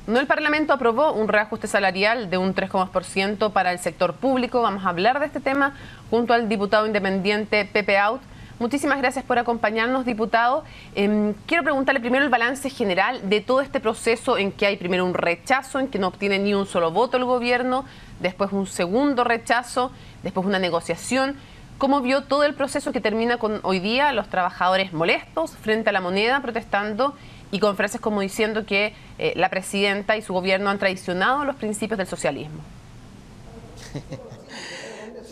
No, el Parlamento aprobó un reajuste salarial de un 3,2% para el sector público. Vamos a hablar de este tema junto al diputado independiente Pepe Out. Muchísimas gracias por acompañarnos, diputado. Quiero preguntarle primero el balance general de todo este proceso en que hay primero un rechazo, en que no obtiene ni un solo voto el gobierno, después un segundo rechazo, después una negociación. ¿Cómo vio todo el proceso que termina con hoy día los trabajadores molestos frente a la moneda, protestando y con frases como diciendo que la presidenta y su gobierno han traicionado los principios del socialismo?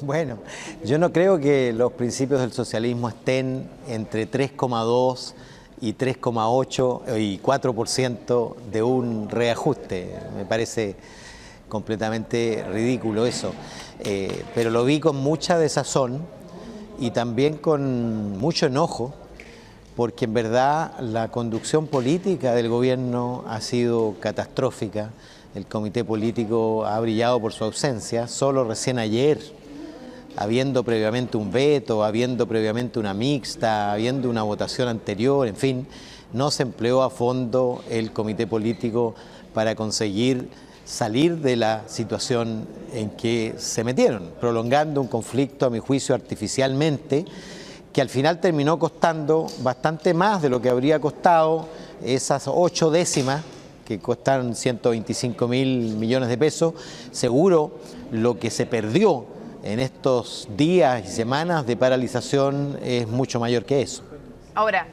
Bueno, yo no creo que los principios del socialismo estén entre 3,2 y 3,8 y 4% de un reajuste. Me parece completamente ridículo eso. Pero lo vi con mucha desazón y también con mucho enojo, porque en verdad la conducción política del gobierno ha sido catastrófica. El comité político ha brillado por su ausencia. Solo recién ayer, habiendo previamente un veto, habiendo previamente una mixta, habiendo una votación anterior, en fin, no se empleó a fondo el comité político para conseguir salir de la situación en que se metieron, prolongando un conflicto, a mi juicio, artificialmente, que al final terminó costando bastante más de lo que habría costado esas 8 décimas, que costaron 125.000 millones de pesos. Seguro lo que se perdió en estos días y semanas de paralización es mucho mayor que eso. Ahora,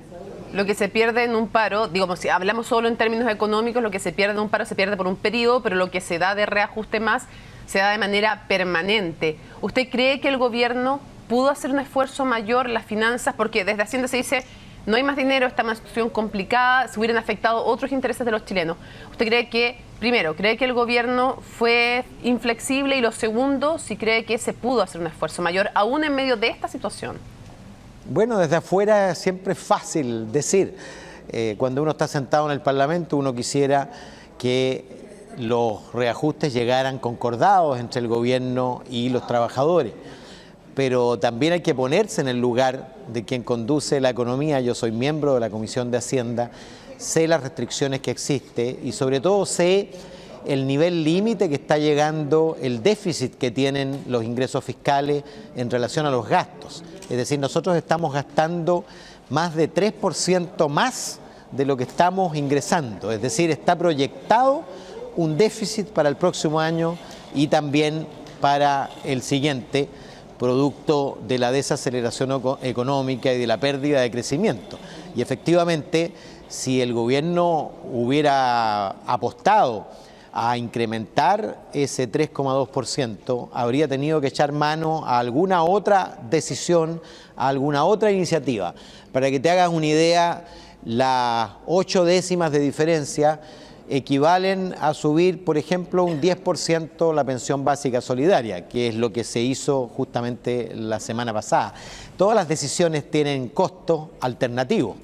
lo que se pierde en un paro, digamos, si hablamos solo en términos económicos, lo que se pierde en un paro se pierde por un periodo, pero lo que se da de reajuste más se da de manera permanente. ¿Usted cree que el gobierno pudo hacer un esfuerzo mayor, las finanzas? Porque desde Hacienda se dice, no hay más dinero, está una situación complicada, se hubieran afectado otros intereses de los chilenos. ¿Usted cree que, primero, cree que el gobierno fue inflexible? Y lo segundo, si cree que se pudo hacer un esfuerzo mayor, aún en medio de esta situación. Bueno, desde afuera siempre es fácil decir. Cuando uno está sentado en el Parlamento, uno quisiera que los reajustes llegaran concordados entre el gobierno y los trabajadores. Pero también hay que ponerse en el lugar de quien conduce la economía. Yo soy miembro de la Comisión de Hacienda, sé las restricciones que existen y sobre todo sé el nivel límite que está llegando el déficit que tienen los ingresos fiscales en relación a los gastos. Es decir, nosotros estamos gastando más de 3% más de lo que estamos ingresando. Es decir, está proyectado un déficit para el próximo año y también para el siguiente, producto de la desaceleración económica y de la pérdida de crecimiento. Y efectivamente, si el gobierno hubiera apostado a incrementar ese 3,2%, habría tenido que echar mano a alguna otra decisión, a alguna otra iniciativa. Para que te hagas una idea, las 8 décimas de diferencia equivalen a subir, por ejemplo, un 10% la pensión básica solidaria, que es lo que se hizo justamente la semana pasada. Todas las decisiones tienen costo alternativo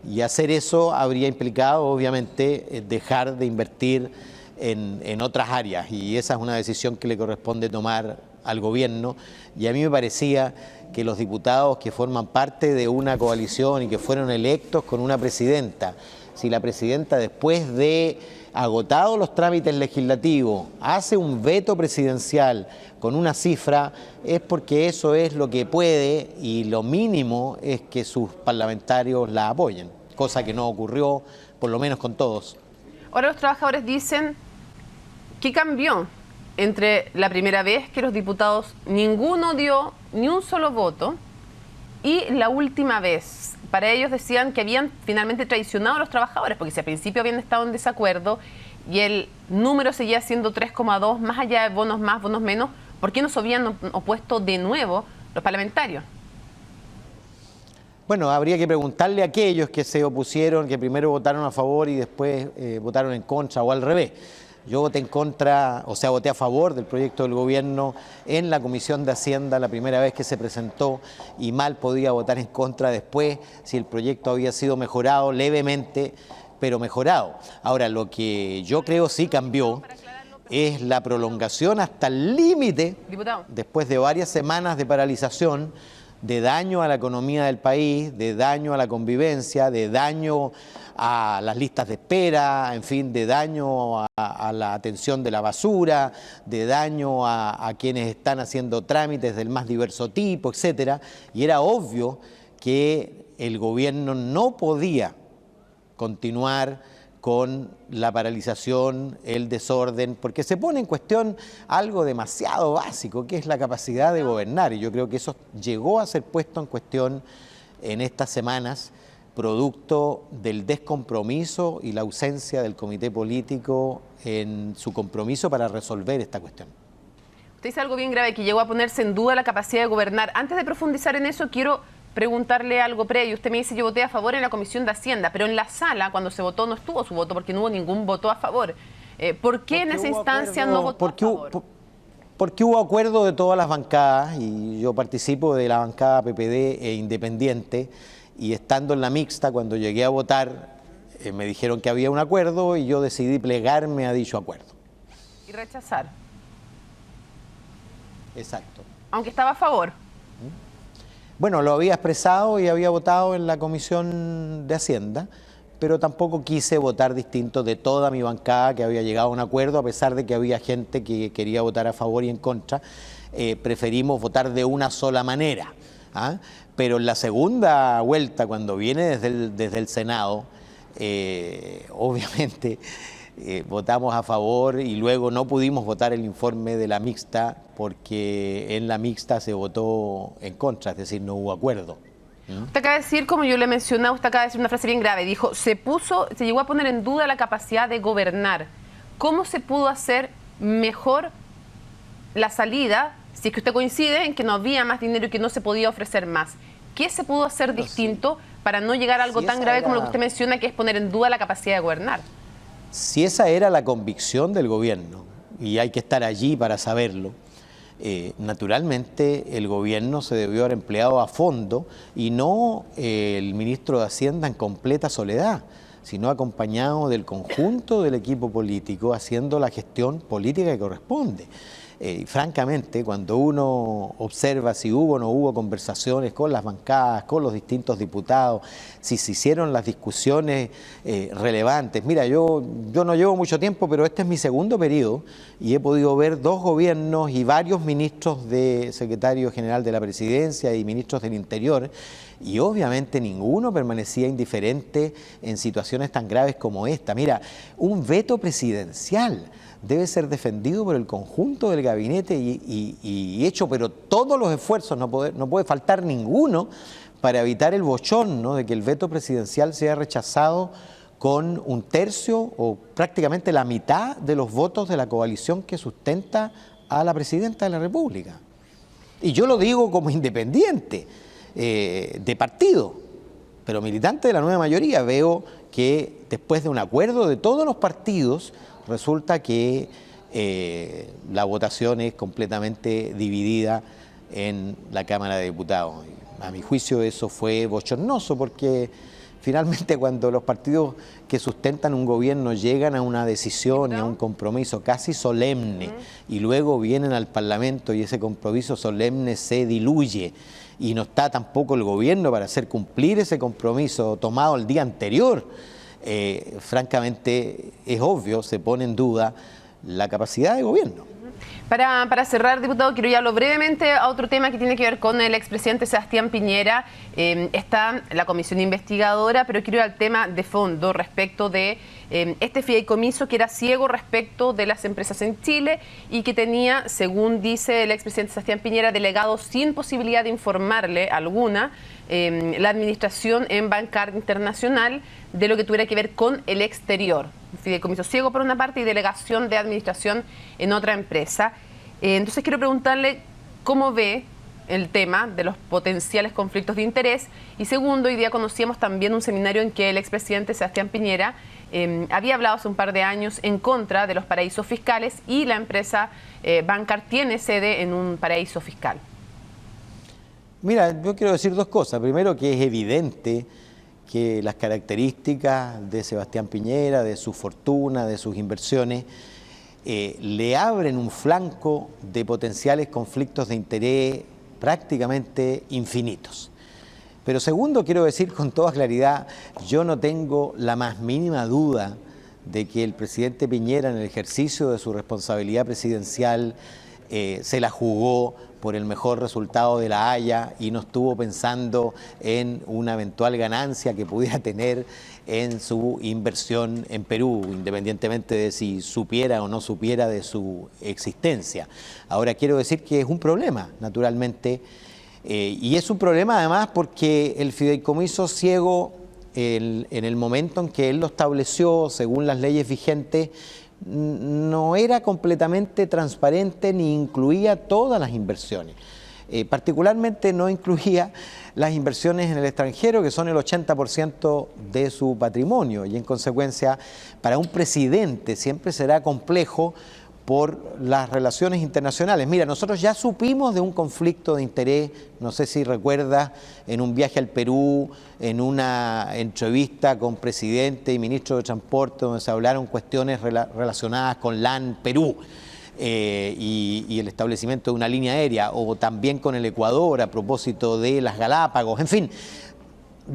y hacer eso habría implicado, obviamente, dejar de invertir en otras áreas, y esa es una decisión que le corresponde tomar al gobierno. Y a mí me parecía que los diputados que forman parte de una coalición y que fueron electos con una presidenta, si la presidenta, después de agotados los trámites legislativos, hace un veto presidencial con una cifra, es porque eso es lo que puede, y lo mínimo es que sus parlamentarios la apoyen, cosa que no ocurrió, por lo menos con todos. Ahora los trabajadores dicen, ¿qué cambió entre la primera vez que los diputados ninguno dio ni un solo voto y la última vez? Para ellos decían que habían finalmente traicionado a los trabajadores, porque si al principio habían estado en desacuerdo y el número seguía siendo 3,2, más allá de bonos más, bonos menos, ¿por qué no se habían opuesto de nuevo los parlamentarios? Bueno, habría que preguntarle a aquellos que se opusieron, que primero votaron a favor y después votaron en contra, o al revés. Yo voté en contra, o sea, voté a favor del proyecto del gobierno en la Comisión de Hacienda la primera vez que se presentó, y mal podía votar en contra después si el proyecto había sido mejorado levemente, pero mejorado. Ahora, lo que yo creo sí cambió es la prolongación hasta el límite, después de varias semanas de paralización, de daño a la economía del país, de daño a la convivencia, de daño a las listas de espera, en fin, de daño a la atención de la basura, de daño a quienes están haciendo trámites del más diverso tipo, etcétera. Y era obvio que el gobierno no podía continuar con la paralización, el desorden, porque se pone en cuestión algo demasiado básico, que es la capacidad de gobernar, y yo creo que eso llegó a ser puesto en cuestión en estas semanas, producto del descompromiso y la ausencia del comité político en su compromiso para resolver esta cuestión. Usted dice algo bien grave, que llegó a ponerse en duda la capacidad de gobernar. Antes de profundizar en eso, quiero preguntarle algo previo. Usted me dice, yo voté a favor en la Comisión de Hacienda, pero en la sala, cuando se votó, no estuvo su voto porque no hubo ningún voto a favor. ¿Por qué en esa instancia no votó a favor? Porque hubo acuerdo de todas las bancadas, y yo participo de la bancada PPD e Independiente, y estando en la mixta, cuando llegué a votar, me dijeron que había un acuerdo y yo decidí plegarme a dicho acuerdo. Y rechazar. Exacto. Aunque estaba a favor. Bueno, lo había expresado y había votado en la Comisión de Hacienda, pero tampoco quise votar distinto de toda mi bancada, que había llegado a un acuerdo, a pesar de que había gente que quería votar a favor y en contra. Preferimos votar de una sola manera, ¿ah? Pero en la segunda vuelta, cuando viene desde el Senado, obviamente votamos a favor, y luego no pudimos votar el informe de la mixta porque en la mixta se votó en contra, es decir, no hubo acuerdo. Usted acaba de decir, como yo le mencionaba, usted acaba de decir una frase bien grave, dijo, se llegó a poner en duda la capacidad de gobernar. ¿Cómo se pudo hacer mejor la salida, si es que usted coincide en que no había más dinero y que no se podía ofrecer más? ¿Qué se pudo hacer distinto para no llegar a algo tan grave como lo que usted menciona, que es poner en duda la capacidad de gobernar? Si esa era la convicción del gobierno, y hay que estar allí para saberlo, naturalmente el gobierno se debió haber empleado a fondo, y no el ministro de Hacienda en completa soledad, sino acompañado del conjunto del equipo político haciendo la gestión política que corresponde. Francamente, cuando uno observa si hubo o no hubo conversaciones con las bancadas, con los distintos diputados, si se hicieron las discusiones relevantes. Mira, yo no llevo mucho tiempo, pero este es mi segundo periodo y he podido ver dos gobiernos y varios ministros de secretario general de la Presidencia y ministros del Interior, y obviamente ninguno permanecía indiferente en situaciones tan graves como esta. Mira, un veto presidencial debe ser defendido por el conjunto del gabinete y hecho, pero todos los esfuerzos, no puede faltar ninguno para evitar el bochorno de que el veto presidencial sea rechazado con un tercio o prácticamente la mitad de los votos de la coalición que sustenta a la presidenta de la República. Y yo lo digo como independiente de partido, pero militante de la nueva mayoría. Veo que después de un acuerdo de todos los partidos, resulta que la votación es completamente dividida en la Cámara de Diputados. A mi juicio eso fue bochornoso, porque finalmente cuando los partidos que sustentan un gobierno llegan a una decisión y a un compromiso casi solemne y luego vienen al Parlamento y ese compromiso solemne se diluye y no está tampoco el gobierno para hacer cumplir ese compromiso tomado el día anterior, francamente es obvio, se pone en duda la capacidad de gobierno. Para cerrar, diputado, quiero ir brevemente a otro tema que tiene que ver con el expresidente Sebastián Piñera. Está la comisión investigadora, pero quiero ir al tema de fondo respecto de este fideicomiso que era ciego respecto de las empresas en Chile y que tenía, según dice el expresidente Sebastián Piñera, delegados sin posibilidad de informarle alguna la administración en Bancar Internacional de lo que tuviera que ver con el exterior. Fideicomiso ciego por una parte y delegación de administración en otra empresa. Entonces quiero preguntarle cómo ve el tema de los potenciales conflictos de interés. Y segundo, hoy día conocíamos también un seminario en que el expresidente Sebastián Piñera había hablado hace un par de años en contra de los paraísos fiscales, y la empresa Bancar tiene sede en un paraíso fiscal. Mira, yo quiero decir dos cosas. Primero, que es evidente que las características de Sebastián Piñera, de su fortuna, de sus inversiones, le abren un flanco de potenciales conflictos de interés prácticamente infinitos. Pero segundo, quiero decir con toda claridad, yo no tengo la más mínima duda de que el presidente Piñera, en el ejercicio de su responsabilidad presidencial, se la jugó por el mejor resultado de La Haya y no estuvo pensando en una eventual ganancia que pudiera tener en su inversión en Perú, independientemente de si supiera o no supiera de su existencia. Ahora, quiero decir que es un problema, naturalmente, y es un problema además porque el fideicomiso ciego, en el momento en que él lo estableció, según las leyes vigentes, no era completamente transparente ni incluía todas las inversiones. Particularmente no incluía las inversiones en el extranjero, que son el 80% de su patrimonio, y en consecuencia para un presidente siempre será complejo por las relaciones internacionales. Mira, nosotros ya supimos de un conflicto de interés, no sé si recuerdas, en un viaje al Perú, en una entrevista con presidente y ministro de Transporte, donde se hablaron cuestiones relacionadas con LAN Perú y el establecimiento de una línea aérea, o también con el Ecuador a propósito de las Galápagos, en fin.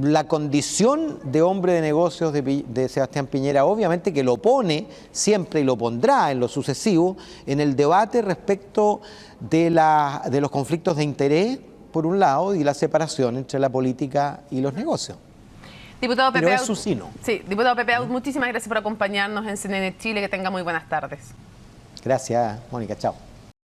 La condición de hombre de negocios de Sebastián Piñera obviamente que lo pone siempre y lo pondrá en lo sucesivo en el debate respecto de los conflictos de interés, por un lado, y la separación entre la política y los negocios. Diputado Pepe Pero es Out, su sino. Sí, diputado Pepe Out, muchísimas gracias por acompañarnos en CNN Chile. Que tenga muy buenas tardes. Gracias, Mónica. Chao.